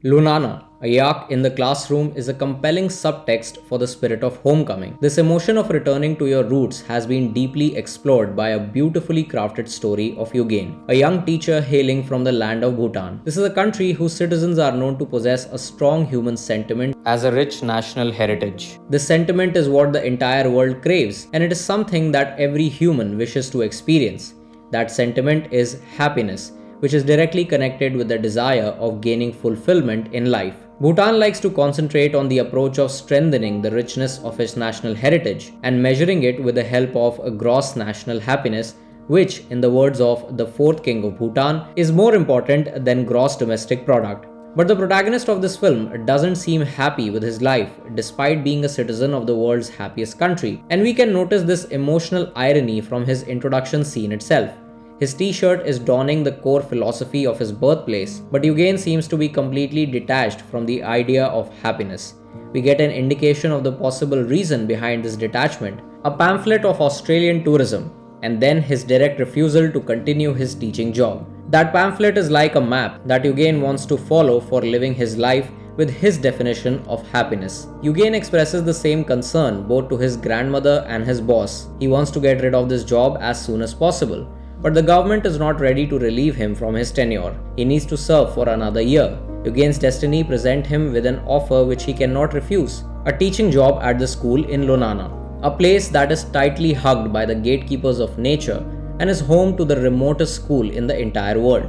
Lunana A Yak in the classroom is a compelling subtext for the spirit of homecoming. This emotion of returning to your roots has been deeply explored by a beautifully crafted story of Yugen, a young teacher hailing from the land of Bhutan. This is a country whose citizens are known to possess a strong human sentiment as a rich national heritage. This sentiment is what the entire world craves, and it is something that every human wishes to experience. That sentiment is happiness, which is directly connected with the desire of gaining fulfillment in life. Bhutan likes to concentrate on the approach of strengthening the richness of its national heritage and measuring it with the help of a gross national happiness, which, in the words of the fourth king of Bhutan, is more important than gross domestic product. But the protagonist of this film doesn't seem happy with his life despite being a citizen of the world's happiest country, and we can notice this emotional irony from his introduction scene itself. His t-shirt is donning the core philosophy of his birthplace, but Yugen seems to be completely detached from the idea of happiness. We get an indication of the possible reason behind this detachment, a pamphlet of Australian tourism, and then his direct refusal to continue his teaching job. That pamphlet is like a map that Yugen wants to follow for living his life with his definition of happiness. Yugen expresses the same concern both to his grandmother and his boss. He wants to get rid of this job as soon as possible. But the government is not ready to relieve him from his tenure. He needs to serve for another year. Yugen's destiny presents him with an offer which he cannot refuse, a teaching job at the school in Lunana, a place that is tightly hugged by the gatekeepers of nature and is home to the remotest school in the entire world.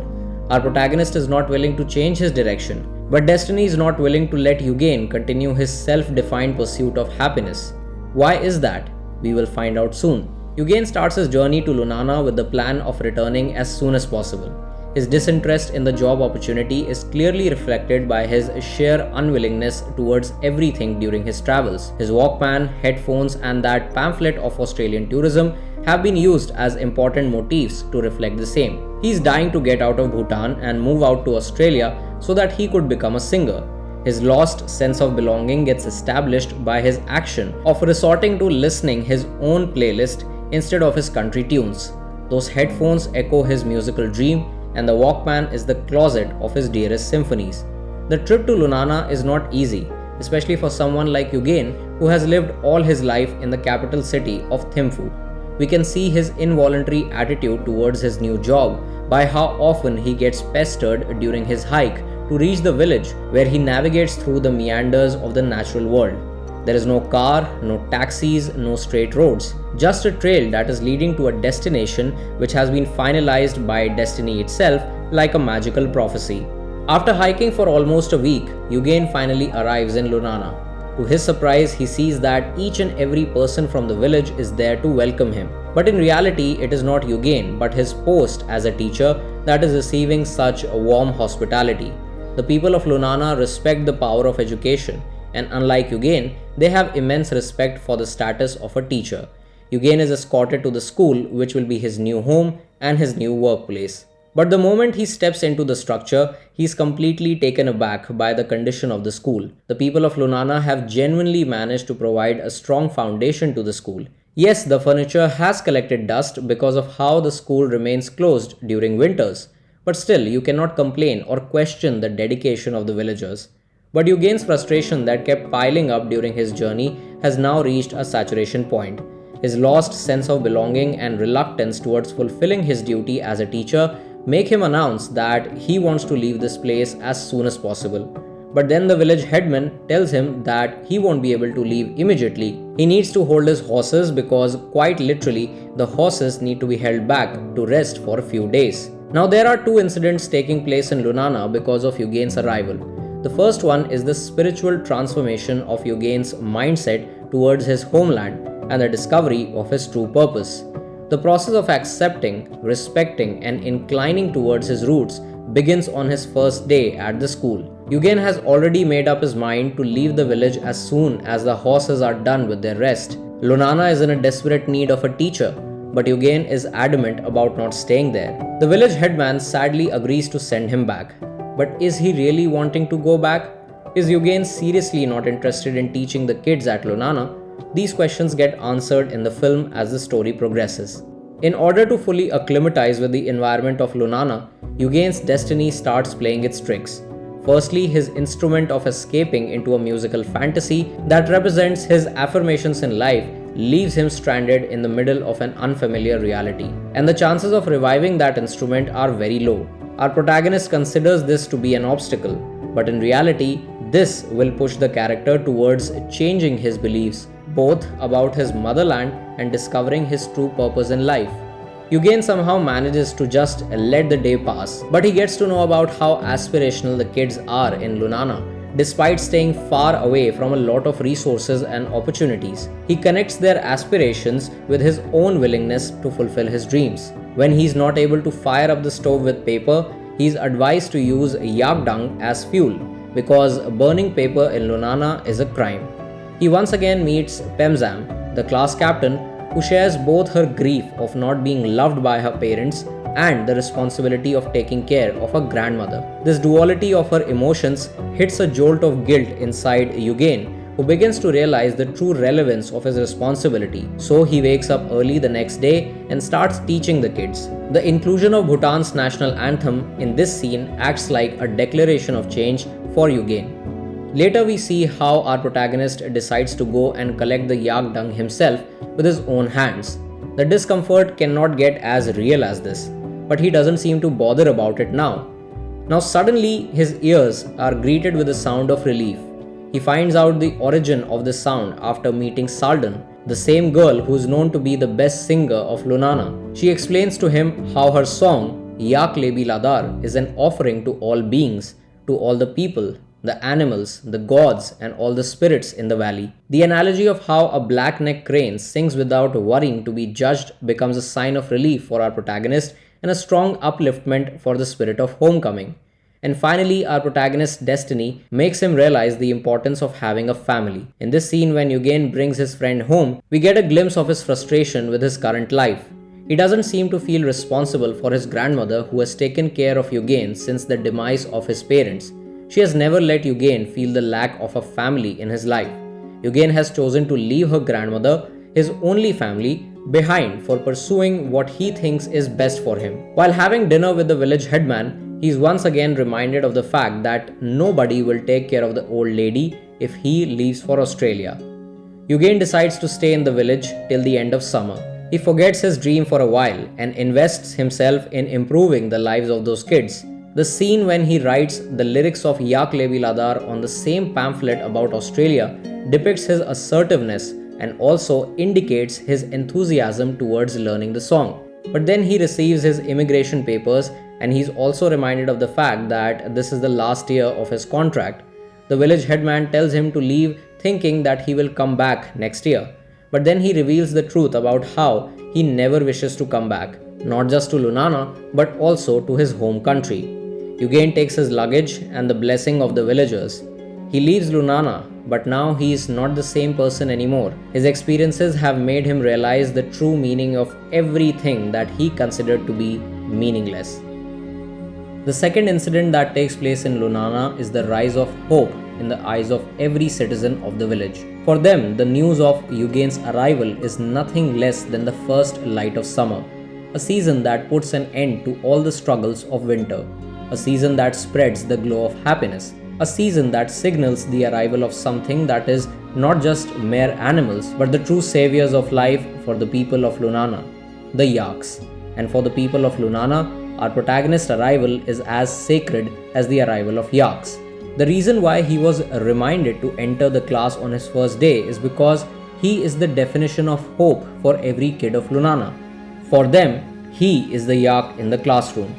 Our protagonist is not willing to change his direction, but destiny is not willing to let Yugen continue his self-defined pursuit of happiness. Why is that? We will find out soon. Yugen starts his journey to Lunana with the plan of returning as soon as possible. His disinterest in the job opportunity is clearly reflected by his sheer unwillingness towards everything during his travels. His Walkman, headphones, and that pamphlet of Australian tourism have been used as important motifs to reflect the same. He is dying to get out of Bhutan and move out to Australia so that he could become a singer. His lost sense of belonging gets established by his action of resorting to listening his own playlist instead of his country tunes. Those headphones echo his musical dream, and the Walkman is the closet of his dearest symphonies. The trip to Lunana is not easy, especially for someone like Yugen who has lived all his life in the capital city of Thimphu. We can see his involuntary attitude towards his new job by how often he gets pestered during his hike to reach the village where he navigates through the meanders of the natural world. There is no car, no taxis, no straight roads, just a trail that is leading to a destination which has been finalized by destiny itself like a magical prophecy. After hiking for almost a week, Yugen finally arrives in Lunana. To his surprise, he sees that each and every person from the village is there to welcome him. But in reality, it is not Yugen but his post as a teacher that is receiving such a warm hospitality. The people of Lunana respect the power of education, and unlike Yugen, they have immense respect for the status of a teacher. Yugen is escorted to the school, which will be his new home and his new workplace. But the moment he steps into the structure, he is completely taken aback by the condition of the school. The people of Lunana have genuinely managed to provide a strong foundation to the school. Yes, the furniture has collected dust because of how the school remains closed during winters, but still you cannot complain or question the dedication of the villagers. But Yugen's frustration that kept piling up during his journey has now reached a saturation point. His lost sense of belonging and reluctance towards fulfilling his duty as a teacher make him announce that he wants to leave this place as soon as possible. But then the village headman tells him that he won't be able to leave immediately. He needs to hold his horses because quite literally the horses need to be held back to rest for a few days. Now there are two incidents taking place in Lunana because of Yugen's arrival. The first one is the spiritual transformation of Yugen's mindset towards his homeland and the discovery of his true purpose. The process of accepting, respecting, and inclining towards his roots begins on his first day at the school. Yugen has already made up his mind to leave the village as soon as the horses are done with their rest. Lunana is in a desperate need of a teacher, but Yugen is adamant about not staying there. The village headman sadly agrees to send him back. But is he really wanting to go back? Is Yugen seriously not interested in teaching the kids at Lunana? These questions get answered in the film as the story progresses. In order to fully acclimatize with the environment of Lunana, Yugen's destiny starts playing its tricks. Firstly, his instrument of escaping into a musical fantasy that represents his affirmations in life leaves him stranded in the middle of an unfamiliar reality. And the chances of reviving that instrument are very low. Our protagonist considers this to be an obstacle, but in reality, this will push the character towards changing his beliefs, both about his motherland and discovering his true purpose in life. Yugen somehow manages to just let the day pass, but he gets to know about how aspirational the kids are in Lunana, despite staying far away from a lot of resources and opportunities. He connects their aspirations with his own willingness to fulfill his dreams. When he's not able to fire up the stove with paper, he's advised to use yak dung as fuel, because burning paper in Lunana is a crime. He once again meets Pemzam, the class captain, who shares both her grief of not being loved by her parents and the responsibility of taking care of her grandmother. This duality of her emotions hits a jolt of guilt inside Yugen, who begins to realize the true relevance of his responsibility. So he wakes up early the next day and starts teaching the kids. The inclusion of Bhutan's national anthem in this scene acts like a declaration of change for Yugen. Later we see how our protagonist decides to go and collect the yak dung himself with his own hands. The discomfort cannot get as real as this, but he doesn't seem to bother about it now. Now suddenly his ears are greeted with a sound of relief. He finds out the origin of the sound after meeting Saldan, the same girl who's known to be the best singer of Lunana. She explains to him how her song, Yak Lebi Ladar, is an offering to all beings, to all the people, the animals, the gods, and all the spirits in the valley. The analogy of how a black-necked crane sings without worrying to be judged becomes a sign of relief for our protagonist and a strong upliftment for the spirit of homecoming. And finally, our protagonist's destiny makes him realize the importance of having a family. In this scene, when Yugen brings his friend home, we get a glimpse of his frustration with his current life. He doesn't seem to feel responsible for his grandmother, who has taken care of Yugen since the demise of his parents. She has never let Yugen feel the lack of a family in his life. Yugen has chosen to leave her grandmother, his only family, behind for pursuing what he thinks is best for him. While having dinner with the village headman, he is once again reminded of the fact that nobody will take care of the old lady if he leaves for Australia. Yugen decides to stay in the village till the end of summer. He forgets his dream for a while and invests himself in improving the lives of those kids. The scene when he writes the lyrics of Yak Lebi Ladar on the same pamphlet about Australia depicts his assertiveness and also indicates his enthusiasm towards learning the song. But then he receives his immigration papers and he's also reminded of the fact that this is the last year of his contract. The village headman tells him to leave thinking that he will come back next year. But then he reveals the truth about how he never wishes to come back, not just to Lunana but also to his home country. Yugen takes his luggage and the blessing of the villagers. He leaves Lunana, but now he is not the same person anymore. His experiences have made him realize the true meaning of everything that he considered to be meaningless. The second incident that takes place in Lunana is the rise of hope in the eyes of every citizen of the village. For them, the news of Yugen's arrival is nothing less than the first light of summer, a season that puts an end to all the struggles of winter. A season that spreads the glow of happiness. A season that signals the arrival of something that is not just mere animals, but the true saviors of life for the people of Lunana, the Yaks. And for the people of Lunana, our protagonist's arrival is as sacred as the arrival of Yaks. The reason why he was reminded to enter the class on his first day is because he is the definition of hope for every kid of Lunana. For them, he is the Yak in the classroom.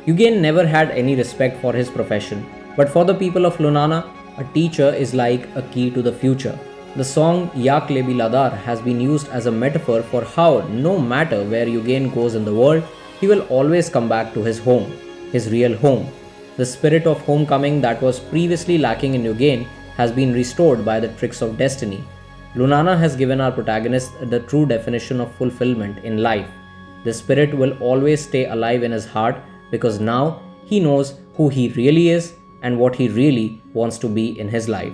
Yugen never had any respect for his profession, but for the people of Lunana, a teacher is like a key to the future. The song Yak Lebi Ladar has been used as a metaphor for how no matter where Yugen goes in the world, he will always come back to his home, his real home. The spirit of homecoming that was previously lacking in Yugen has been restored by the tricks of destiny. Lunana has given our protagonist the true definition of fulfillment in life. The spirit will always stay alive in his heart because now he knows who he really is and what he really wants to be in his life.